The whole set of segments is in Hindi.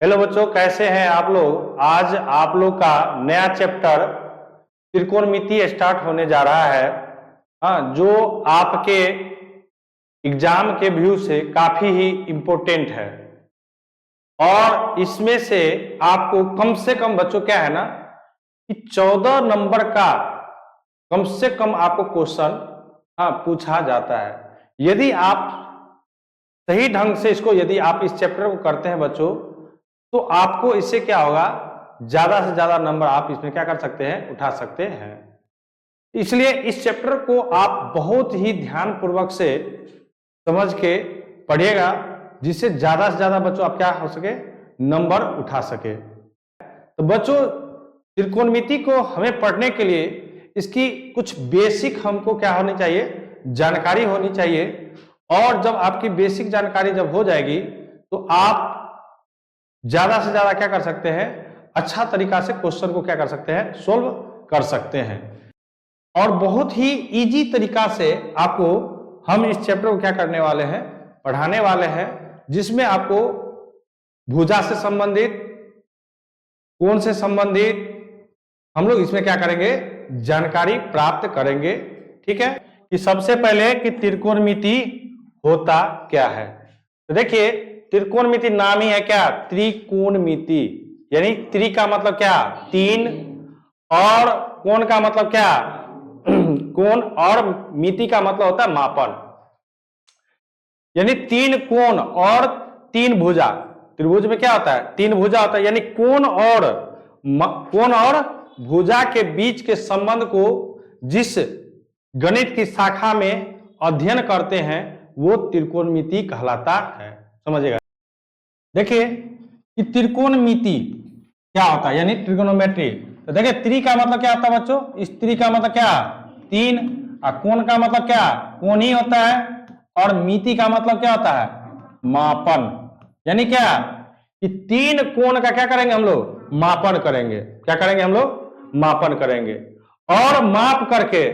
हेलो बच्चों, कैसे हैं आप लोग। आज आप लोग का नया चैप्टर त्रिकोणमिति स्टार्ट होने जा रहा है। हाँ, जो आपके एग्जाम के व्यू से काफी ही इम्पोर्टेंट है और इसमें से आपको कम से कम बच्चों क्या है ना कि 14 नंबर का कम से कम आपको क्वेश्चन पूछा जाता है। यदि आप सही ढंग से इसको यदि आप इस चैप्टर को करते हैं बच्चों, तो आपको इससे क्या होगा, ज्यादा से ज्यादा नंबर आप इसमें क्या कर सकते हैं, उठा सकते हैं। इसलिए इस चैप्टर को आप बहुत ही ध्यान पूर्वक से समझ के पढ़िएगा, जिससे ज्यादा से ज्यादा बच्चों आप क्या हो सके, नंबर उठा सके। तो बच्चों, त्रिकोणमिति को हमें पढ़ने के लिए इसकी कुछ बेसिक हमको क्या होनी चाहिए, जानकारी होनी चाहिए। और जब आपकी बेसिक जानकारी जब हो जाएगी तो आप ज्यादा से ज्यादा क्या कर सकते हैं, अच्छा तरीका से क्वेश्चन को क्या कर सकते हैं, सोल्व कर सकते हैं। और बहुत ही इजी तरीका से आपको हम इस चैप्टर को क्या करने वाले हैं, पढ़ाने वाले हैं, जिसमें आपको भुजा से संबंधित, कोण से संबंधित हम लोग इसमें क्या करेंगे, जानकारी प्राप्त करेंगे। ठीक है, कि सबसे पहले कि त्रिकोणमिति होता क्या है। तो देखिए, त्रिकोणमिति नाम ही है क्या, त्रिकोणमिति। यानी त्रि का मतलब क्या, तीन, और कोण का मतलब क्या, कोण, और मिति का मतलब होता है मापन। यानी तीन कोण और तीन भुजा। त्रिभुज में क्या होता है, तीन भुजा होता है। यानी कोण और भुजा के बीच के संबंध को जिस गणित की शाखा में अध्ययन करते हैं वो त्रिकोणमिति कहलाता है। समझिएगा। देखिए कि त्रिकोणमिति क्या होता है, यानी ट्रिगोनोमेट्री। तो देखिए, त्रि का मतलब क्या होता है बच्चों, इस त्रि का मतलब क्या, तीन, और कोण का मतलब क्या, कोण ही होता है, और मिति का मतलब क्या होता है, मापन। यानी क्या कि तीन कोण का क्या करेंगे हम लोग, मापन करेंगे। क्या करेंगे हम लोग, मापन करेंगे। और माप करके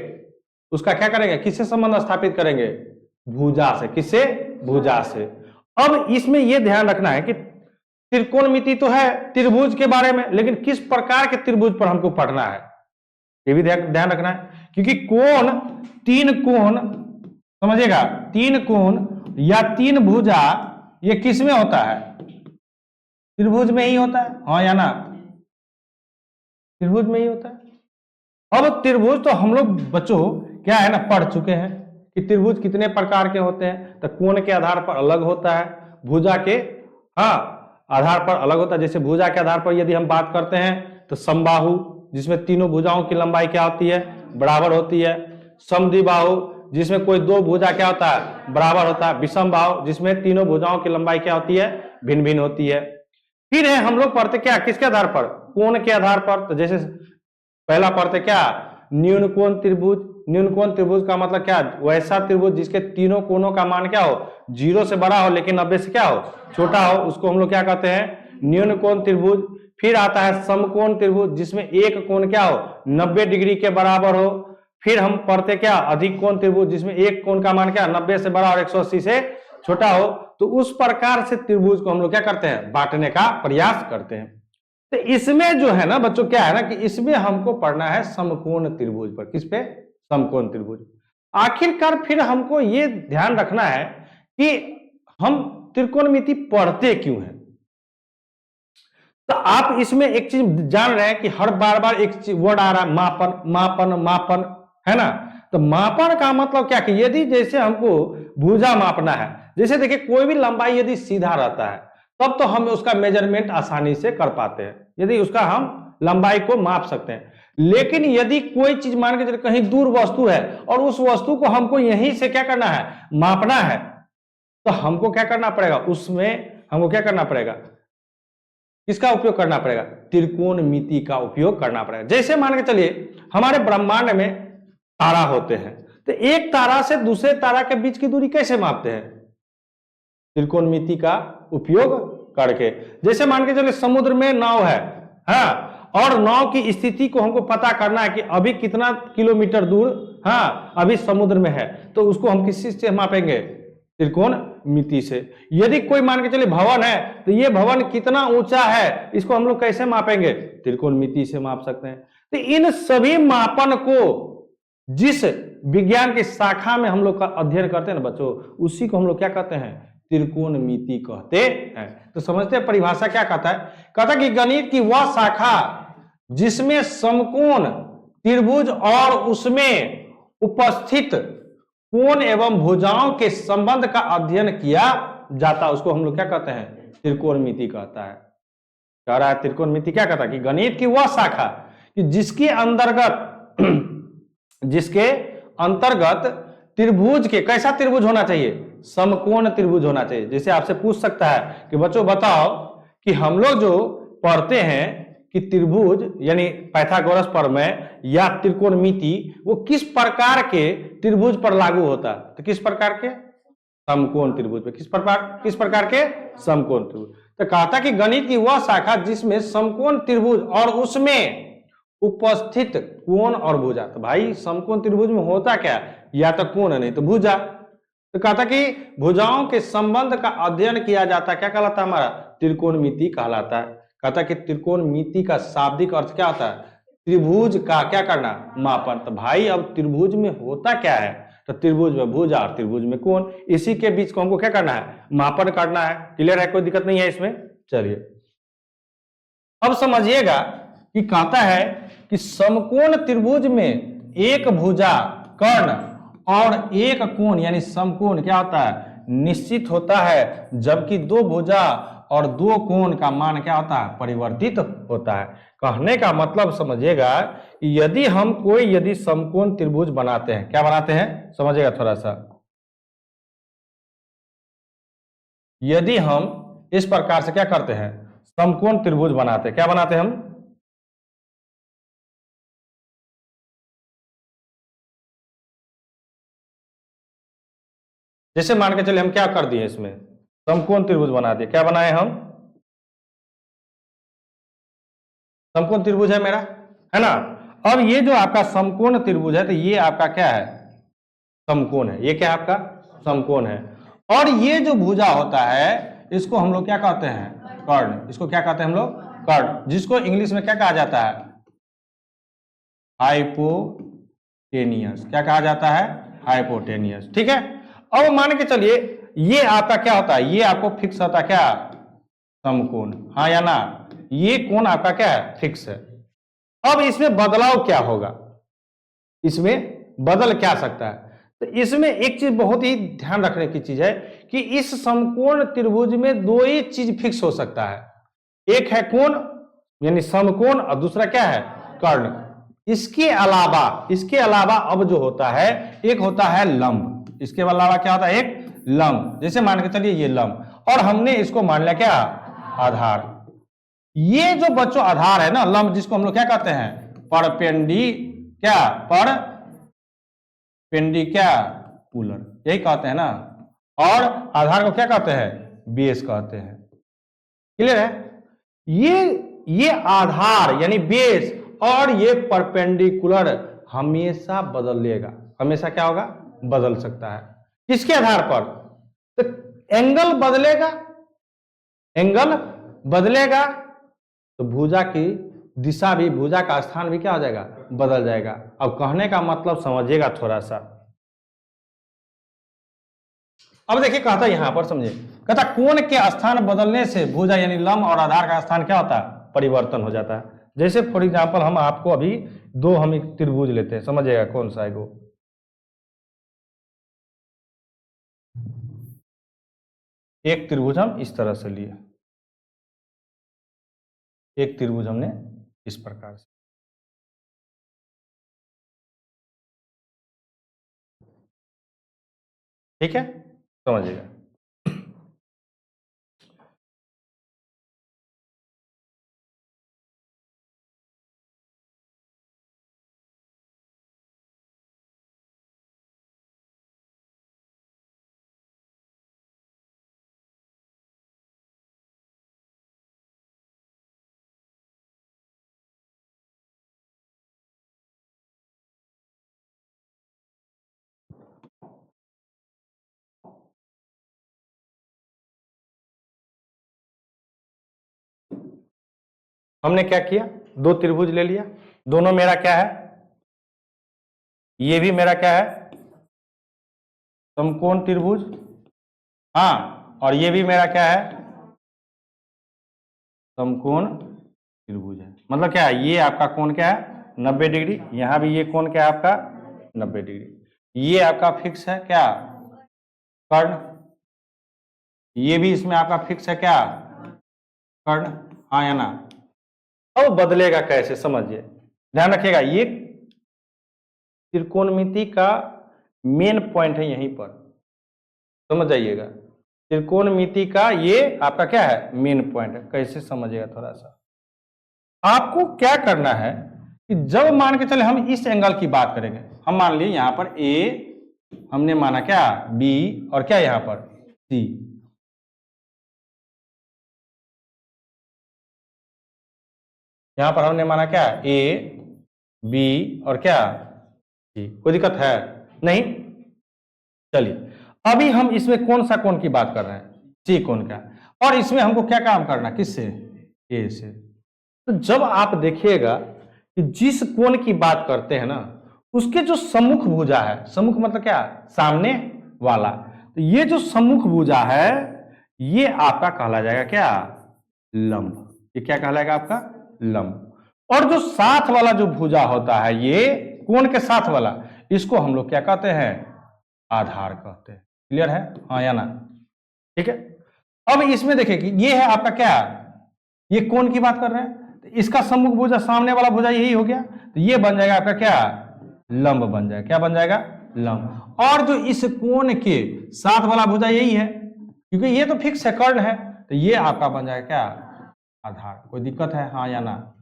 उसका क्या करेंगे, किससे संबंध स्थापित करेंगे, भुजा से। किससे, भुजा से। अब इसमें यह ध्यान रखना है कि त्रिकोणमिति तो है त्रिभुज के बारे में, लेकिन किस प्रकार के त्रिभुज पर हमको पढ़ना है, ये भी ध्यान रखना है। क्योंकि कोण, तीन कोण, समझिएगा, तीन कोण या तीन भुजा ये किस में होता है, त्रिभुज में ही होता है। हाँ या ना, त्रिभुज में ही होता है। अब त्रिभुज तो हम लोग बच्चों क्या है ना, पढ़ चुके हैं कि त्रिभुज कितने प्रकार के होते हैं। तो कोण के आधार पर अलग होता है, भुजा के आधार पर अलग होता है। जैसे भुजा के आधार पर यदि हम बात करते हैं तो समबाहु, जिसमें तीनों भुजाओं की लंबाई क्या होती है, बराबर होती है। समद्विबाहु, जिसमें कोई दो भुजा क्या होता है, बराबर होता है। विषमबाहु, जिसमें तीनों भुजाओं की लंबाई क्या होती है, भिन्न भिन्न होती है। फिर है हम लोग पढ़ते क्या, किसके आधार पर, कोण के आधार पर। तो जैसे पहला पढ़ते क्या, न्यून कोण त्रिभुज। न्यून कोण त्रिभुज का मतलब क्या, वैसा त्रिभुज जिसके तीनों कोणों का मान क्या हो, 0 से बड़ा हो लेकिन 90 से क्या हो, छोटा हो, उसको हम लोग क्या कहते हैं, न्यून कोण त्रिभुज। फिर आता है समकोण त्रिभुज, जिसमें एक कोण क्या हो, 90 डिग्री के बराबर हो। फिर हम पढ़ते क्या, अधिक कोण त्रिभुज, जिसमें एक कोण का मान क्या, 90 से बड़ा और 180 से छोटा हो। तो उस प्रकार से त्रिभुज को हम लोग क्या करते हैं, बांटने का प्रयास करते हैं। तो इसमें जो है ना बच्चों, क्या है ना कि इसमें हमको पढ़ना है समकोण त्रिभुज पर। किस पे, समकोण त्रिभुज। आखिरकार फिर हमको ये ध्यान रखना है कि हम त्रिकोणमिति पढ़ते क्यों हैं। तो आप इसमें एक चीज जान रहे हैं कि हर बार एक वर्ड आ रहा है, मापन मापन मापन, है ना। तो मापन का मतलब क्या कि यदि जैसे हमको भुजा मापना है, जैसे देखिए कोई भी लंबाई यदि सीधा रहता है तब तो हम उसका मेजरमेंट आसानी से कर पाते हैं, यदि उसका हम लंबाई को माप सकते हैं। लेकिन यदि कोई चीज मान के चलिए कहीं दूर वस्तु है और उस वस्तु को हमको यहीं से क्या करना है, मापना है, तो हमको क्या करना पड़ेगा, उसमें हमको क्या करना पड़ेगा, किसका उपयोग करना पड़ेगा, त्रिकोणमिति का उपयोग करना पड़ेगा। जैसे मान के चलिए हमारे ब्रह्मांड में तारा होते हैं, तो एक तारा से दूसरे तारा के बीच की दूरी कैसे मापते हैं, त्रिकोणमिति का उपयोग करके। जैसे मान के चलिए समुद्र में नाव है, हाँ, और नाव की स्थिति को हमको पता करना है कि अभी कितना किलोमीटर दूर अभी समुद्र में है, तो उसको हम किस चीज से मापेंगे, त्रिकोणमिति से। यदि कोई मान के चलिए भवन है, तो ये भवन कितना ऊंचा है, इसको हम लोग कैसे मापेंगे? त्रिकोणमिति से माप सकते हैं। तो इन सभी मापन को जिस विज्ञान की शाखा में हम लोग का अध्ययन करते हैं ना बच्चों, उसी को हम लोग क्या कहते हैं? त्रिकोणमिति कहते हैं। तो समझते हैं परिभाषा क्या कहता है? कहता है कि गणित की वह शाखा जिसमें समकोण त्रिभुज और उसमें उपस्थित कोण एवं भुजाओं के संबंध का अध्ययन किया जाता है, उसको हम लोग क्या कहते हैं? त्रिकोणमिति कहता है। कह रहा है त्रिकोणमिति क्या कहता है कि गणित की वह शाखा कि जिसके अंतर्गत त्रिभुज के, कैसा त्रिभुज होना चाहिए? समकोण त्रिभुज होना चाहिए। जैसे आपसे पूछ सकता है कि बच्चों बताओ कि हम लोग जो पढ़ते हैं कि त्रिभुज यानी पाइथागोरस प्रमेय या त्रिकोणमिति वो किस प्रकार के त्रिभुज पर लागू होता है? तो किस प्रकार के? समकोण त्रिभुज पे। किस प्रकार के? समकोण त्रिभुज। तो कहता कि गणित की वह शाखा जिसमें समकोण त्रिभुज और उसमें उपस्थित कोण और भुजा। तो भाई समकोण त्रिभुज में होता क्या? या तो कोण नहीं तो भुजा। तो कहता कि भुजाओं के संबंध का अध्ययन किया जाता, क्या कहलाता है? हमारा त्रिकोणमिति कहलाता है। कहता कि त्रिकोणमिति का शाब्दिक अर्थ क्या होता है? त्रिभुज का क्या करना? मापन। तो भाई अब त्रिभुज में होता क्या है? तो त्रिभुज में भुजा और त्रिभुज में कोण, इसी के बीच को हमको क्या करना है? मापन करना है। क्लियर है? कोई दिक्कत नहीं है इसमें? चलिए अब समझिएगा कि कहता है कि समकोण त्रिभुज में एक भुजा, कर्ण और एक कोण यानी समकोण क्या होता है? निश्चित होता है, जबकि दो भुजा और दो कोण का मान क्या होता है? परिवर्तित होता है। कहने का मतलब समझिएगा कि यदि समकोण त्रिभुज बनाते हैं, क्या बनाते हैं? समझिएगा थोड़ा सा। यदि हम इस प्रकार से क्या करते हैं? समकोण त्रिभुज बनाते हैं। क्या बनाते हैं हम? जैसे मान के चलिए हम क्या कर दिए, इसमें समकोण त्रिभुज बना दिए। क्या बनाए हम? समकोण त्रिभुज है मेरा, है ना? अब ये जो आपका समकोण त्रिभुज है, तो ये आपका क्या है? समकोण है। ये क्या है आपका? समकोण है। और ये जो भुजा होता है इसको हम लोग क्या कहते हैं? कर्ण। इसको क्या कहते हैं हम लोग? कर्ण, जिसको इंग्लिश में क्या कहा जाता है? हाइपोटेनियस। क्या कहा जाता है? हाइपोटेनियस। ठीक है। अब मान के चलिए ये आपका क्या होता है? ये आपको फिक्स होता है क्या? समकोण, हाँ या ना? ये कोण आपका क्या है? फिक्स है। अब इसमें बदलाव क्या होगा? इसमें बदल क्या सकता है? तो इसमें एक चीज बहुत ही ध्यान रखने की चीज है कि इस समकोण त्रिभुज में दो ही चीज फिक्स हो सकता है। एक है कोण यानी समकोण और दूसरा क्या है? कर्ण। इसके अलावा अब जो होता है एक होता है लंब। इसके अलावा क्या होता है? एक लंब। जैसे मान के चलिए ये लंब, और हमने इसको मान लिया क्या? आधार। ये जो बच्चों आधार है ना, लंब, जिसको हम लोग क्या कहते हैं? परपेंडिक्युलर, यही कहते हैं ना। और आधार को क्या कहते हैं? बेस कहते हैं। क्लियर है? ये आधार यानी बेस और ये परपेंडिकुलर हमेशा बदलेगा। हमेशा क्या होगा? बदल सकता है। किसके आधार पर? तो एंगल बदलेगा तो भुजा की दिशा भी, भुजा का स्थान भी क्या हो जाएगा? बदल जाएगा। अब कहने का मतलब समझिएगा थोड़ा सा। अब देखिए कहता यहां पर समझिए, कहता कोण के स्थान बदलने से भुजा यानी लंब और आधार का स्थान क्या होता है? परिवर्तन हो जाता है। जैसे फॉर एग्जांपल हम आपको अभी हम एक त्रिभुज लेते हैं, समझिएगा कौन सा है वो। एक त्रिभुज हम इस तरह से लिए, एक त्रिभुज हमने इस प्रकार से। ठीक है, समझिएगा। हमने क्या किया, दो त्रिभुज ले लिया, दोनों मेरा क्या है, ये भी मेरा क्या है, समकोण त्रिभुज, हाँ, और ये भी मेरा क्या है, समकोण त्रिभुज है। मतलब क्या है, ये आपका कोण क्या है, 90 डिग्री, यहां भी ये कोण क्या है आपका 90 डिग्री। ये आपका फिक्स है क्या, कर्ण, ये भी इसमें आपका फिक्स है क्या, कर्ण, हाँ या ना। अब बदलेगा कैसे समझिए, ध्यान रखिएगा, ये त्रिकोणमिति का मेन पॉइंट है यहीं पर, समझ जाइएगा, त्रिकोणमिति का ये आपका क्या है, मेन पॉइंट है। कैसे समझिएगा, थोड़ा सा आपको क्या करना है कि जब मान के चले हम इस एंगल की बात करेंगे, हम मान लिए यहां पर ए, हमने माना क्या बी, और क्या यहां पर सी, यहां पर हमने माना क्या ए बी और क्या सी। कोई दिक्कत है नहीं, चलिए अभी हम इसमें कौन सा कोण की बात कर रहे हैं, सी कोण का, और इसमें हमको क्या काम करना, किससे, ए से। तो जब आप देखिएगा कि जिस कोण की बात करते हैं ना, उसके जो सम्मुख भुजा है, सम्मुख मतलब क्या, सामने वाला, तो ये जो सम्मुख भुजा है ये आपका कहला जाएगा क्या, लंब। ये क्या कहलाएगा आपका, लंब। और जो साथ वाला जो भुजा होता है, ये कोण के साथ वाला, इसको हम लोग क्या कहते हैं, आधार कहते हैं। क्लियर है, हाँ या ना, ठीक है। अब इसमें देखिए कि ये है आपका क्या, ये कोण की बात कर रहे हैं, तो इसका सम्मुख भुजा, सामने वाला भुजा यही हो गया, तो ये बन जाएगा आपका क्या, लंब बन जाएगा। क्या बन जाएगा, लंब। और जो इस कोण के साथ वाला भुजा यही है, क्योंकि ये तो फिक्स है, कर्ण है, तो ये आपका बन जाएगा क्या, आधार। कोई दिक्कत है, हाँ या ना,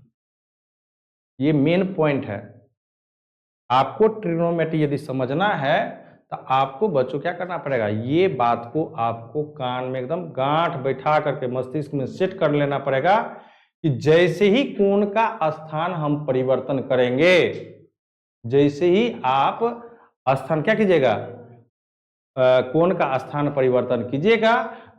ये मेन पॉइंट है। आपको ट्रिग्नोमेट्री यदि समझना है तो आपको बच्चों क्या करना पड़ेगा, ये बात को आपको कान में एकदम गांठ बैठा करके मस्तिष्क में सेट कर लेना पड़ेगा कि जैसे ही कोण का स्थान हम परिवर्तन करेंगे, जैसे ही आप स्थान क्या कीजिएगा, कोण का स्थान परिवर्तन कीजिएगा,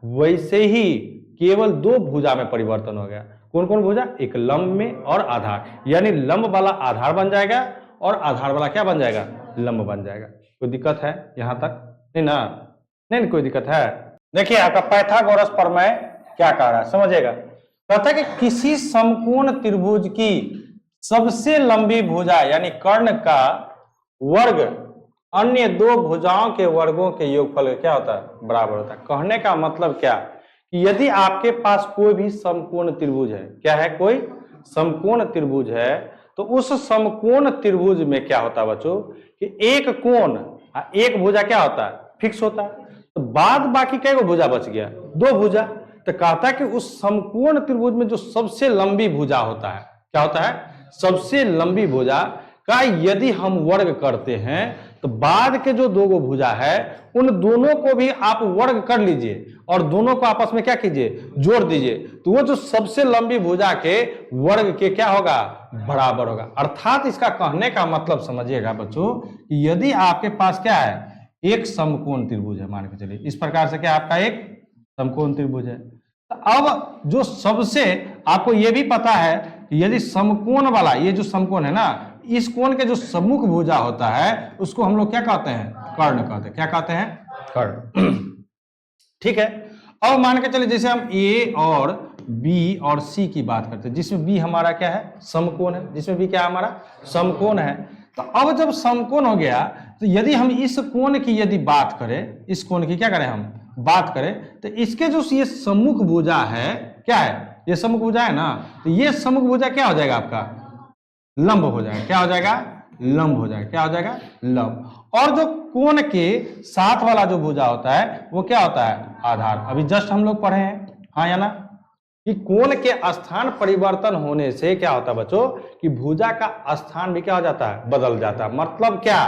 वैसे ही केवल दो भुजा में परिवर्तन हो गया। कौन कौन भुजा, एक लंब में और आधार, यानी लंब वाला आधार बन जाएगा और आधार वाला क्या बन जाएगा, लंब बन जाएगा। कोई दिक्कत है यहां तक, नहीं ना, नहीं कोई दिक्कत है। देखिए आपका पाइथागोरस प्रमेय क्या कह रहा है, समझिएगा। कहता है कि किसी समकोण त्रिभुज की सबसे लंबी भुजा यानी कर्ण का वर्ग अन्य दो भुजाओं के वर्गों के योगफल क्या होता है, बराबर होता है। कहने का मतलब क्या कि यदि आपके पास कोई भी समकोण त्रिभुज है, क्या है, कोई समकोण त्रिभुज है, तो उस समकोण त्रिभुज में क्या होता है बच्चों कि एक कोण, एक भुजा क्या होता है, फिक्स होता है, तो बाद बाकी कई गो भुजा बच गया, दो भुजा। तो कहता है कि उस समकोण त्रिभुज में जो सबसे लंबी भुजा होता है, क्या होता है, सबसे लंबी भुजा का यदि हम वर्ग करते हैं तो बाद के जो दो गो भुजा है उन दोनों को भी आप वर्ग कर लीजिए और दोनों को आपस में क्या कीजिए, जोड़ दीजिए, तो वो जो सबसे लंबी भुजा के वर्ग के क्या होगा, बराबर होगा। अर्थात इसका कहने का मतलब समझिएगा बच्चों कि यदि आपके पास क्या है, एक समकोण त्रिभुज है, मान के चलिए इस प्रकार से, क्या आपका एक समकोण त्रिभुज है, तो अब जो सबसे आपको यह भी पता है कि यदि समकोण वाला, ये जो समकोण है ना, इस कोण के जो सम्मुख भुजा होता है उसको हम लोग क्या कहते हैं, कर्ण कहते हैं। क्या कहते हैं, कर्ण। ठीक है। अब मान के चलिए जैसे हम ए और बी और सी की बात करते हैं, जिसमें बी हमारा क्या है, समकोण है, जिसमें बी क्या हमारा समकोण है। तो अब जब समकोण हो गया तो यदि हम इस कोण की यदि बात करें, इस कोण की क्या करें हम बात करें, तो इसके जो ये सम्मुख भुजा है, क्या है, ये सम्मुख भुजा है ना, तो ये सम्मुख भुजा क्या हो जाएगा आपका, लंब हो जाएगा। क्या हो जाएगा, लंब हो जाएगा। क्या हो जाएगा, लंब। और जो कोण के साथ वाला जो भुजा होता है वो क्या होता है, आधार। अभी जस्ट हम लोग पढ़े हैं, हाँ या ना, कि कोण के स्थान परिवर्तन होने से क्या होता है बच्चों कि भुजा का स्थान भी क्या हो जाता है, बदल जाता है। मतलब क्या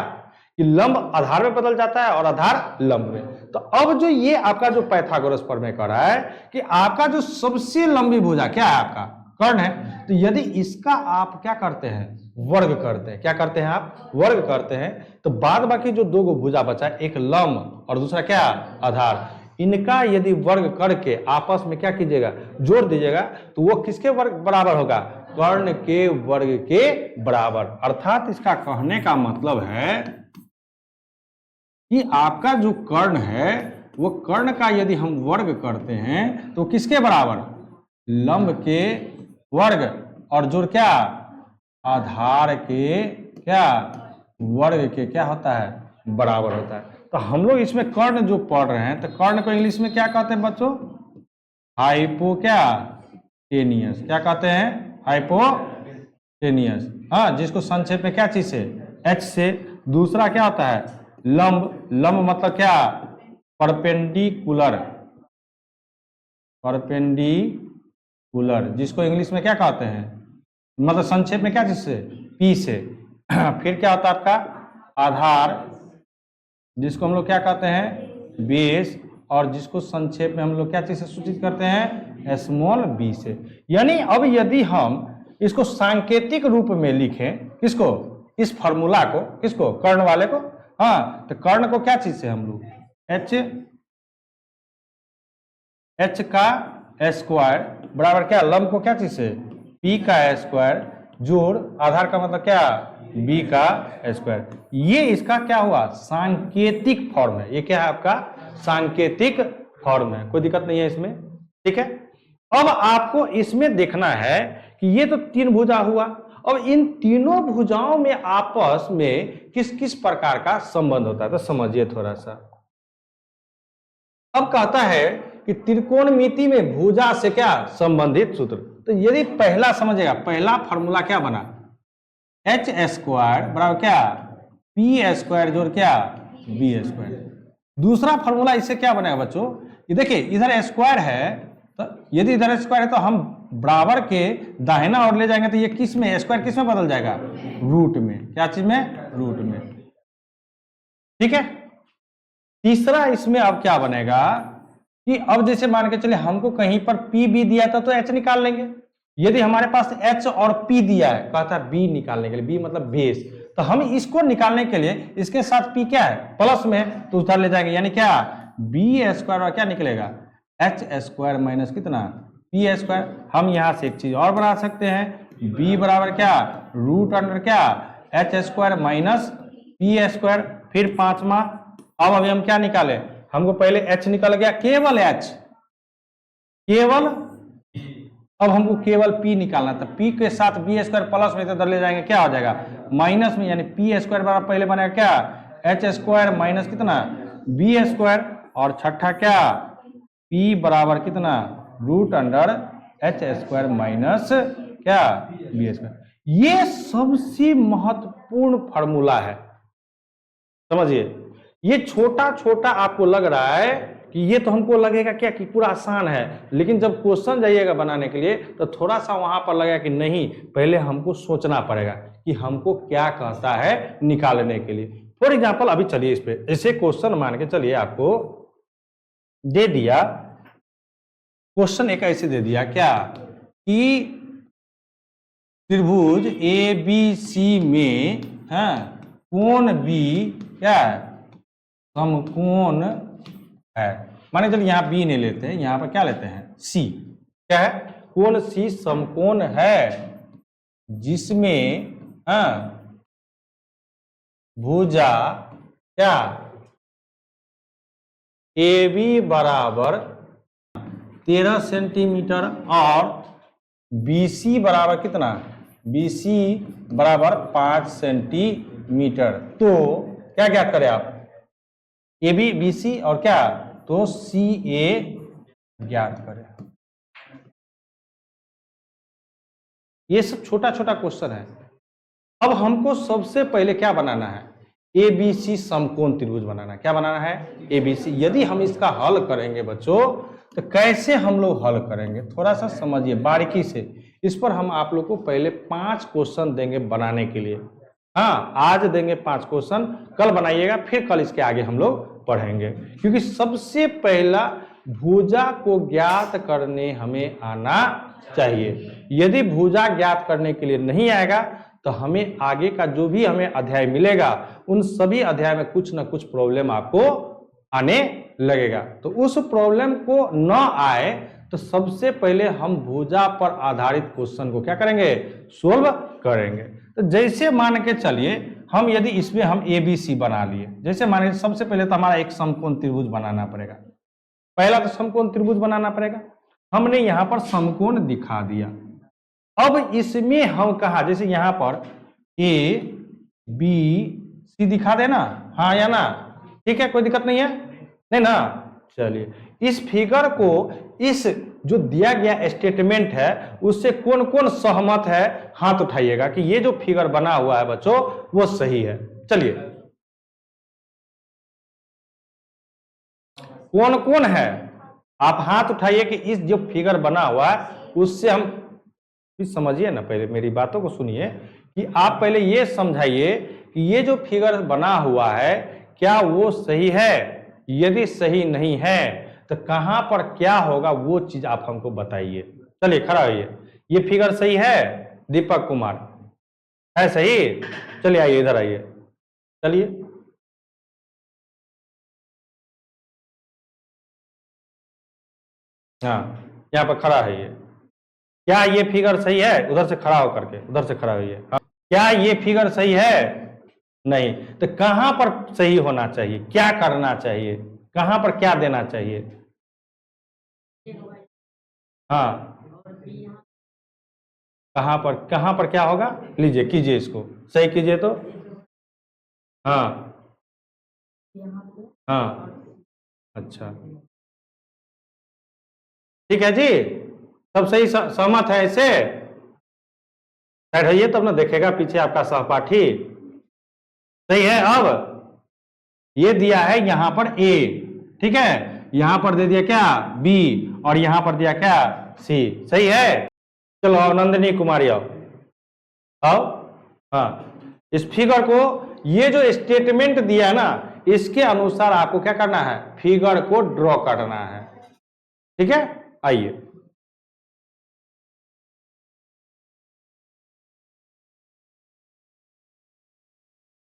कि लंब आधार में बदल जाता है और आधार लंब में। तो अब जो ये आपका जो पाइथागोरस प्रमेय कर रहा है कि आपका जो सबसे लंबी भुजा क्या है, आपका कर्ण है, तो यदि इसका आप क्या करते हैं, वर्ग करते हैं। क्या करते हैं आप, वर्ग करते हैं, तो बाद बाकी जो दो गो भुजा बचा है, एक लंब और दूसरा क्या, आधार, इनका यदि वर्ग करके आपस में क्या कीजिएगा, जोड़ दीजिएगा, तो वो किसके वर्ग बराबर होगा, कर्ण के वर्ग के बराबर। अर्थात इसका कहने का मतलब है कि आपका जो कर्ण है वो कर्ण का यदि हम वर्ग करते हैं तो किसके बराबर, लंब के वर्ग, और जोड़ क्या, आधार के क्या वर्ग के क्या होता है, बराबर होता है। तो हम लोग इसमें कर्ण जो पढ़ रहे हैं, तो कर्ण को इंग्लिश में क्या कहते हैं बच्चों, हाइपो क्या टेनियस, क्या कहते हैं, हाइपोटेनियस। हाँ, जिसको संक्षेप में क्या चीज से, एच से। दूसरा क्या होता है, लंब। लंब मतलब क्या, परपेंडिकुलर, परपेंडिकुलर, जिसको इंग्लिश में क्या कहते हैं, मतलब संक्षेप में क्या चीज से, पी से। फिर क्या होता है आपका आधार, जिसको हम लोग क्या कहते हैं, बेस, और जिसको संक्षेप में हम लोग क्या चीज से सूचित करते हैं, स्मॉल बी से। यानी अब यदि हम इसको सांकेतिक रूप में लिखें, किसको, इस फॉर्मूला को, किसको, कर्ण वाले को, हाँ, तो कर्ण को क्या चीज से हम लोग, एच का स्क्वायर बराबर क्या, लंब को क्या चीज से, पी का स्क्वायर, जोड़ आधार का मतलब क्या, बी का स्क्वायर। ये इसका क्या हुआ, सांकेतिक फॉर्म है। ये क्या है आपका, सांकेतिक फॉर्म है, कोई दिक्कत नहीं है इसमें, ठीक है। अब आपको इसमें देखना है कि ये तो तीन भुजा हुआ, अब इन तीनों भुजाओं में आपस में किस किस प्रकार का संबंध होता है, तो समझिए थोड़ा सा। अब कहता है कि त्रिकोणमिति में भुजा से क्या संबंधित सूत्र, तो यदि पहला समझेगा, पहला फॉर्मूला क्या बना, एच स्क्वायर बराबर क्या, पी स्क्वायर जोड़ क्या, बी स्क्वायर। दूसरा फॉर्मूला इससे क्या बनेगा बच्चों, ये देखिए इधर स्क्वायर है, तो यदि इधर स्क्वायर है तो हम बराबर के दाहिना ओर ले जाएंगे, तो ये किस में, स्क्वायर किस में बदल जाएगा, रूट में, क्या चीज में, रूट में, ठीक है। तीसरा इसमें अब क्या बनेगा कि अब जैसे मान के चलिए हमको कहीं पर पी बी दिया था तो एच निकाल लेंगे। यदि हमारे पास एच और पी दिया है, कहता है बी निकालने के लिए, बी मतलब बेस, तो हम इसको निकालने के लिए इसके साथ पी क्या है, प्लस में, तो उधर ले जाएंगे, यानी क्या, बी स्क्वायर और क्या निकलेगा, एच स्क्वायर माइनस कितना, पी स्क्वायर। हम यहां से एक चीज और बना सकते हैं, बी बराबर क्या, रूट अंडर क्या, H square minus P square. फिर पांचवा, अब अभी हम क्या निकाले, हमको पहले एच निकल गया, केवल एच, केवल, अब हमको केवल पी निकालना था, पी के साथ बी स्क्वायर प्लस में इधर ले जाएंगे, क्या हो जाएगा, माइनस में, यानी पी स्क्वायर बराबर पहले बनेगा क्या, एच स्क्वायर माइनस कितना, बी स्क्वायर, और छठा क्या, पी बराबर कितना, root under H square minus क्या, बी स्क्वायर। ये सबसे महत्वपूर्ण फॉर्मूला है, समझिए। ये छोटा छोटा आपको लग रहा है कि ये तो हमको लगेगा क्या कि पूरा आसान है, लेकिन जब क्वेश्चन जाइएगा बनाने के लिए तो थोड़ा सा वहां पर लगेगा कि नहीं, पहले हमको सोचना पड़ेगा कि हमको क्या कहता है निकालने के लिए। फॉर एग्जाम्पल अभी चलिए इस पे ऐसे क्वेश्चन मान के चलिए, आपको दे दिया क्वेश्चन एक ऐसे दे दिया क्या कि त्रिभुज ए बी सी में कोण बी क्या समकोण है। माने चलिए यहाँ बी नहीं लेते हैं, यहाँ पर क्या लेते हैं, सी, क्या है, कोण सी समकोण है जिसमें भुजा क्या ए बी बराबर 13 सेंटीमीटर और BC बराबर कितना, BC बराबर 5 सेंटीमीटर। तो क्या ज्ञात करें आप, AB BC और क्या, तो CA ज्ञात करें। ये सब छोटा छोटा क्वेश्चन है। अब हमको सबसे पहले क्या बनाना है, ABC समकोण त्रिभुज बनाना। क्या बनाना है, ABC। यदि हम इसका हल करेंगे बच्चों, तो कैसे हम लोग हल करेंगे, थोड़ा सा समझिए बारीकी से। इस पर हम आप लोग को पहले 5 क्वेश्चन देंगे बनाने के लिए। हाँ, आज देंगे 5 क्वेश्चन, कल बनाइएगा, फिर कल इसके आगे हम लोग पढ़ेंगे। क्योंकि सबसे पहला भुजा को ज्ञात करने हमें आना चाहिए। यदि भुजा ज्ञात करने के लिए नहीं आएगा तो हमें आगे का जो भी हमें अध्याय मिलेगा, उन सभी अध्याय में कुछ ना कुछ प्रॉब्लम आपको आने लगेगा। तो उस प्रॉब्लम को न आए तो सबसे पहले हम भुजा पर आधारित क्वेश्चन को क्या करेंगे, सोल्व करेंगे। तो जैसे मान के चलिए हम यदि इसमें हम ABC बना लिए, जैसे मान लीजिए सबसे पहले तो हमारा एक समकोण त्रिभुज बनाना पड़ेगा। पहला तो समकोण त्रिभुज बनाना पड़ेगा, हमने यहां पर समकोण दिखा दिया। अब इसमें हम कहा, जैसे यहां पर ABC दिखा देना, हाँ या ना, ठीक है, कोई दिक्कत नहीं है, नहीं ना। चलिए इस फिगर को, इस जो दिया गया स्टेटमेंट है उससे कौन कौन सहमत है, हाथ उठाइएगा कि ये जो फिगर बना हुआ है बच्चों वो सही है। चलिए कौन कौन है, आप हाथ उठाइए कि इस जो फिगर बना हुआ है उससे हम, समझिए ना, पहले मेरी बातों को सुनिए कि आप पहले ये समझाइए कि ये जो फिगर बना हुआ है क्या वो सही है। यदि सही नहीं है तो कहां पर क्या होगा वो चीज आप हमको बताइए। चलिए खड़ा होइए, ये फिगर सही है दीपक कुमार, है सही? चलिए आइए इधर आइए, चलिए हाँ यहाँ पर खड़ा है ये, क्या ये फिगर सही है? उधर से खड़ा होकर के, उधर से खड़ा होइए। हाँ। क्या ये फिगर सही है? नहीं। तो कहां पर सही होना चाहिए, क्या करना चाहिए, कहां पर क्या देना चाहिए? हाँ कहां पर क्या होगा, लीजिए कीजिए, इसको सही कीजिए तो। हाँ हाँ अच्छा ठीक है जी, सब सही सहमत है इससे? साइड होइए तब ना देखेगा पीछे आपका सहपाठी। सही है। अब ये दिया है यहां पर A, ठीक है, यहां पर दे दिया क्या B, और यहां पर दिया क्या C, सही है। चलो आओ नंदिनी कुमारी आओ, आओ। हाँ इस फिगर को, ये जो स्टेटमेंट दिया है ना इसके अनुसार आपको क्या करना है, फिगर को ड्रॉ करना है, ठीक है। आइए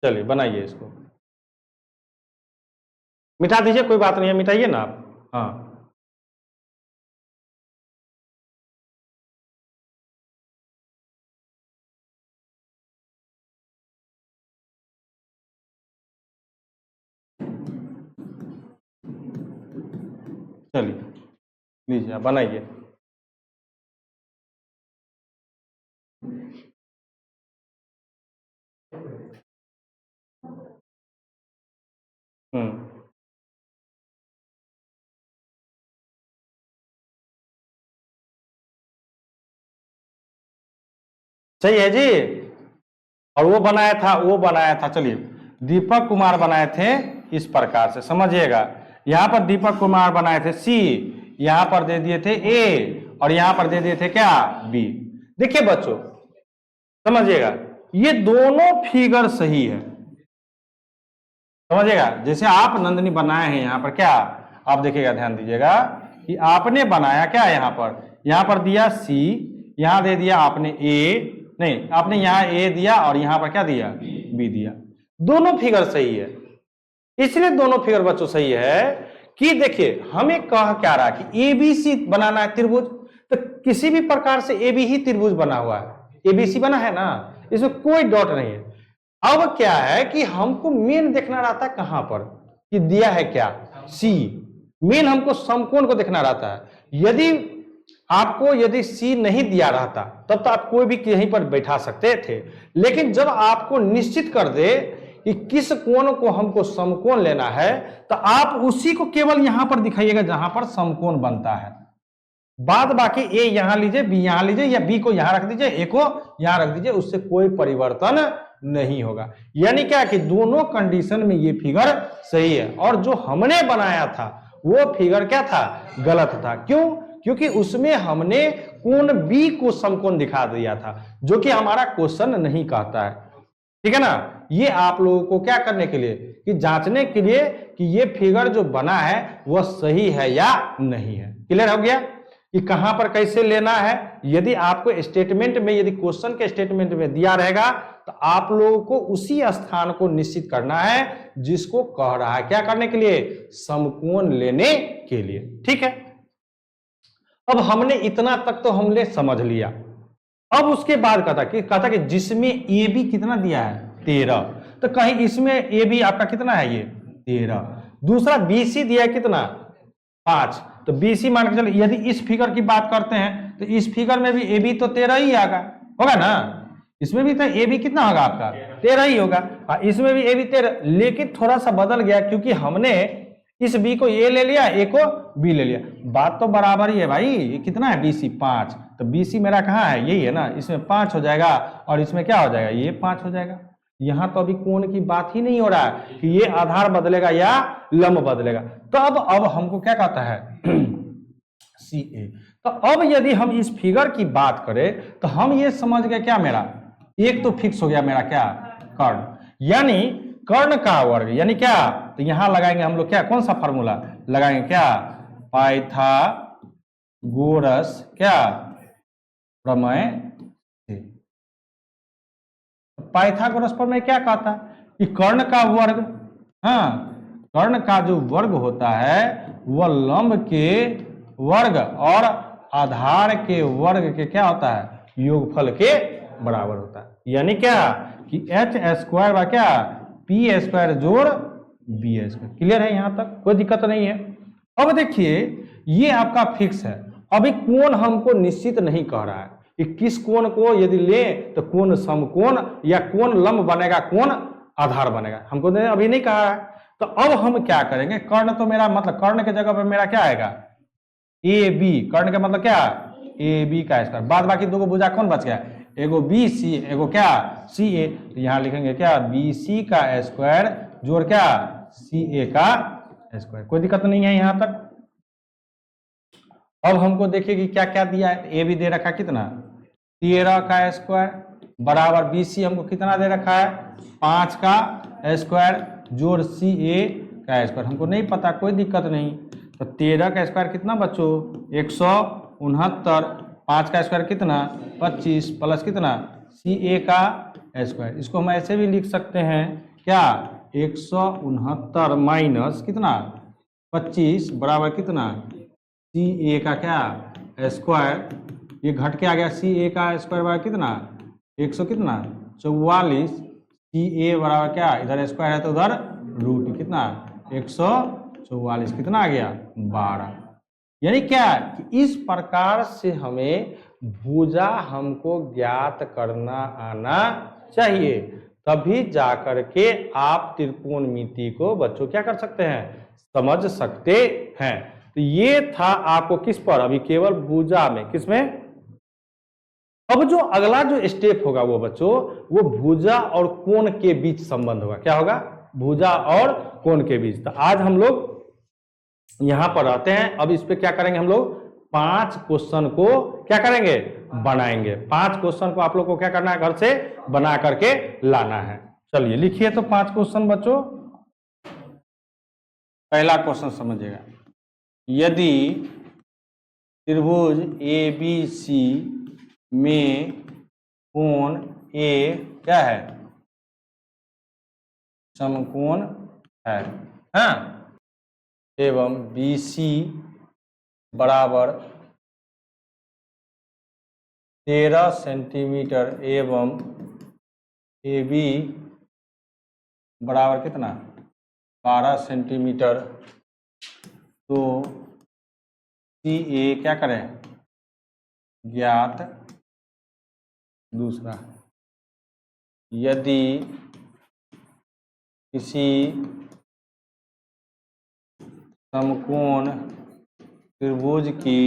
चलिए बनाइए इसको, मिटा दीजिए, कोई बात नहीं है, मिटाइए ना आप। हाँ चलिए लीजिए आप बनाइए। सही है जी। और वो बनाया था, चलिए दीपक कुमार बनाए थे इस प्रकार से, समझिएगा। यहां पर दीपक कुमार बनाए थे C, यहां पर दे दिए थे A, और यहां पर दे दिए थे क्या B। देखिए बच्चों समझिएगा, ये दोनों फिगर सही है, समझिएगा। जैसे आप नंदनी बनाए हैं यहां पर, क्या आप देखिएगा, ध्यान दीजिएगा कि आपने बनाया क्या, यहां पर दिया C, यहां दे दिया आपने A, नहीं आपने यहां A दिया और यहां पर क्या दिया B दिया, दोनों फिगर सही है। इसलिए दोनों फिगर बच्चों सही है कि देखिए हमें कह क्या रहा कि ABC बनाना है त्रिभुज, तो किसी भी प्रकार से AB ही त्रिभुज बना हुआ है, ABC बना है ना, इसमें कोई डॉट नहीं है। अब क्या है कि हमको मेन देखना रहता है कहां पर, कि दिया है क्या C, मेन हमको समकोण को देखना रहता है। यदि C नहीं दिया रहता तब तो आप कोई भी कहीं पर बैठा सकते थे, लेकिन जब आपको निश्चित कर दे कि किस कोण को हमको समकोण लेना है तो आप उसी को केवल यहां पर दिखाइएगा जहां पर समकोण बनता है। बाद बाकी A यहां लीजिए, B यहां लीजिए, या B को यहां रख दीजिए, A को यहां रख दीजिए, उससे कोई परिवर्तन नहीं होगा। यानी क्या कि दोनों कंडीशन में ये फिगर सही है, और जो हमने बनाया था वो फिगर क्या था, गलत था। क्यों? क्योंकि उसमें हमने कोण B को समकोण दिखा दिया था, जो कि हमारा क्वेश्चन नहीं कहता है, ठीक है ना। ये आप लोगों को क्या करने के लिए, कि जांचने के लिए कि ये फिगर जो बना है वह सही है या नहीं है। क्लियर हो गया कि कहां पर कैसे लेना है। यदि आपको स्टेटमेंट में, यदि क्वेश्चन के स्टेटमेंट में दिया रहेगा तो आप लोगों को उसी स्थान को निश्चित करना है जिसको कह रहा है, क्या करने के लिए, समकोण लेने के लिए। ठीक है, अब हमने इतना तक तो हमने समझ लिया। अब उसके बाद कहता कि जिसमें ए बी कितना दिया है 13, तो कहीं इसमें ए बी आपका कितना है, ये 13, दूसरा बी सी दिया है कितना 5, तो बी सी मान के चलो, यदि इस फिगर की बात करते हैं तो इस फिगर में भी ए बी तो 13 ही आएगा, होगा ना, इसमें भी तो ए बी कितना होगा आपका 13 ही होगा, इसमें भी ए बी 13, लेकिन थोड़ा सा बदल गया क्योंकि हमने इस बी को ए ले लिया, ए को बी ले लिया, बात तो बराबर ही है भाई, ये कितना है BC 5, तो BC मेरा कहाँ है, यही है ना, इसमें 5 हो जाएगा और इसमें क्या हो जाएगा, ये 5 हो जाएगा। यहां तो अभी कोण की बात ही नहीं हो रहा है कि ये आधार बदलेगा या लंब बदलेगा। तो अब हमको क्या कहता है CA। तो अब यदि हम इस फिगर की बात करें तो हम ये समझ गए क्या, मेरा एक तो फिक्स हो गया मेरा क्या, कर्ण, यानी कर्ण का वर्ग, यानी क्या, तो यहां लगाएंगे हम लोग क्या, कौन सा फार्मूला लगाएंगे, क्या, पाइथागोरस क्या प्रमेय। पाइथागोरस प्रमेय क्या कहता है कि कर्ण का वर्ग, हाँ, कर्ण का जो वर्ग होता है वह लंब के वर्ग और आधार के वर्ग के क्या होता है, योगफल के बराबर होता है। यानी क्या कि h² व क्या p² जोड़ b²। क्लियर है, यहां तक कोई दिक्कत नहीं है। अब देखिए ये आपका फिक्स है, अभी कोण हमको निश्चित नहीं कह रहा है कि किस कोण को यदि ले तो कोण समकोण या कोण लंब बनेगा, कोण आधार बनेगा, हमको अभी नहीं कहा है। तो अब हम क्या करेंगे, कर्ण तो मेरा मतलब कर्ण के जगह पे मेरा क्या आएगा, ए बी, कर्ण का मतलब क्या, ए बी का स्क्वायर, बाद बाकी दो भुजा कौन बच गया, एगो बी सी, एगो क्या सी ए, तो यहां लिखेंगे क्या बी सी का स्क्वायर जोड़ क्या सी ए का स्क्वायर। कोई दिक्कत नहीं है यहां तक। अब हमको देखिए कि क्या क्या दिया है, ए भी दे रखा कितना 13 का स्क्वायर बराबर बी सी हमको कितना दे रखा है 5 का स्क्वायर जोड़ सी ए का स्क्वायर, हमको नहीं पता, कोई दिक्कत नहीं। तो 13 का स्क्वायर कितना बच्चों 169, 5 का स्क्वायर कितना 25 प्लस कितना सी ए का स्क्वायर, इसको हम ऐसे भी लिख सकते हैं क्या 169 माइनस कितना 25 बराबर कितना सी ए का क्या स्क्वायर, ये घट के आ गया सी ए का स्क्वायर बराबर कितना 100 कितना 44, सी ए बराबर क्या इधर स्क्वायर है तो उधर रूट कितना 144 कितना आ गया 12। यानी क्या कि इस प्रकार से हमें भुजा हमको ज्ञात करना आना चाहिए, तभी जाकर के आप त्रिकोणमिति को बच्चों क्या कर सकते हैं समझ सकते हैं। तो ये था आपको किस पर, अभी केवल भुजा में, किसमें। अब जो अगला जो स्टेप होगा वो बच्चों वो भुजा और कोण के बीच संबंध होगा, क्या होगा भुजा और कोण के बीच। तो आज हम लोग यहां पर रहते हैं, अब इस पे क्या करेंगे हम लोग 5 क्वेश्चन को क्या करेंगे बनाएंगे, 5 क्वेश्चन को आप लोग को क्या करना है घर से बना करके लाना है। चलिए लिखिए तो 5 क्वेश्चन बच्चों। पहला क्वेश्चन समझिएगा, यदि त्रिभुज ABC में कोण A क्या है समकोण है, हाँ, एवं BC बराबर 13 सेंटीमीटर एवं AB बराबर कितना 12 सेंटीमीटर, तो CA क्या करें ज्ञात। दूसरा, यदि किसी समकोण त्रिभुज की,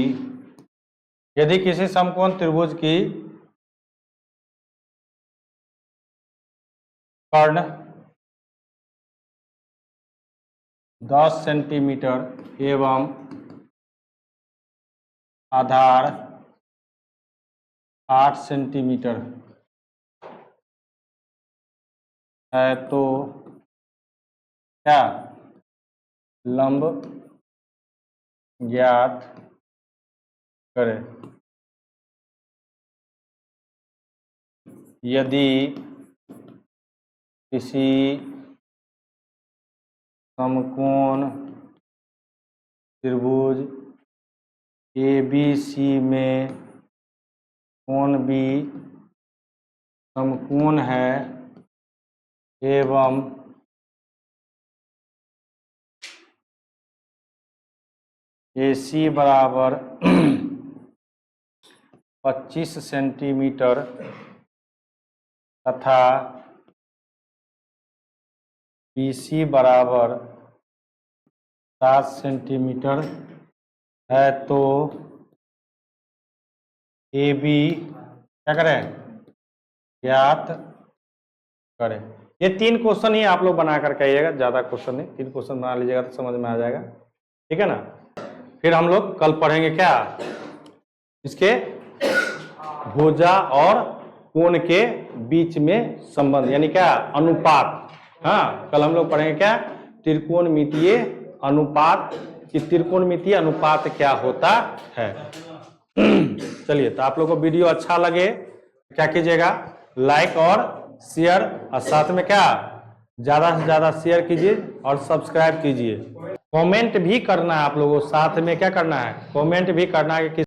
यदि किसी समकोण त्रिभुज की कर्ण 10 सेंटीमीटर एवं आधार 8 सेंटीमीटर है तो क्या लंब ज्ञात करें। यदि किसी समकोण त्रिभुज ABC में कोण B समकोण है एवं AC बराबर 25 सेंटीमीटर तथा BC बराबर 7 सेंटीमीटर है, तो AB क्या करें, ज्ञात करें। ये 3 क्वेश्चन ही आप लोग बना करके आइएगा, ज़्यादा क्वेश्चन नहीं, 3 क्वेश्चन बना लीजिएगा तो समझ में आ जाएगा, ठीक है ना। फिर हम लोग कल पढ़ेंगे क्या, इसके भुजा और कोण के बीच में संबंध, यानी क्या, अनुपात। हाँ, कल हम लोग पढ़ेंगे क्या, त्रिकोणमितीय अनुपात, कि त्रिकोणमितीय अनुपात क्या होता है। चलिए, तो आप लोगों को वीडियो अच्छा लगे क्या कीजिएगा, लाइक और शेयर, और साथ में क्या, ज़्यादा से ज़्यादा शेयर कीजिए और सब्सक्राइब कीजिए। कमेंट भी करना है आप लोगों को, साथ में क्या करना है, कमेंट भी करना है कि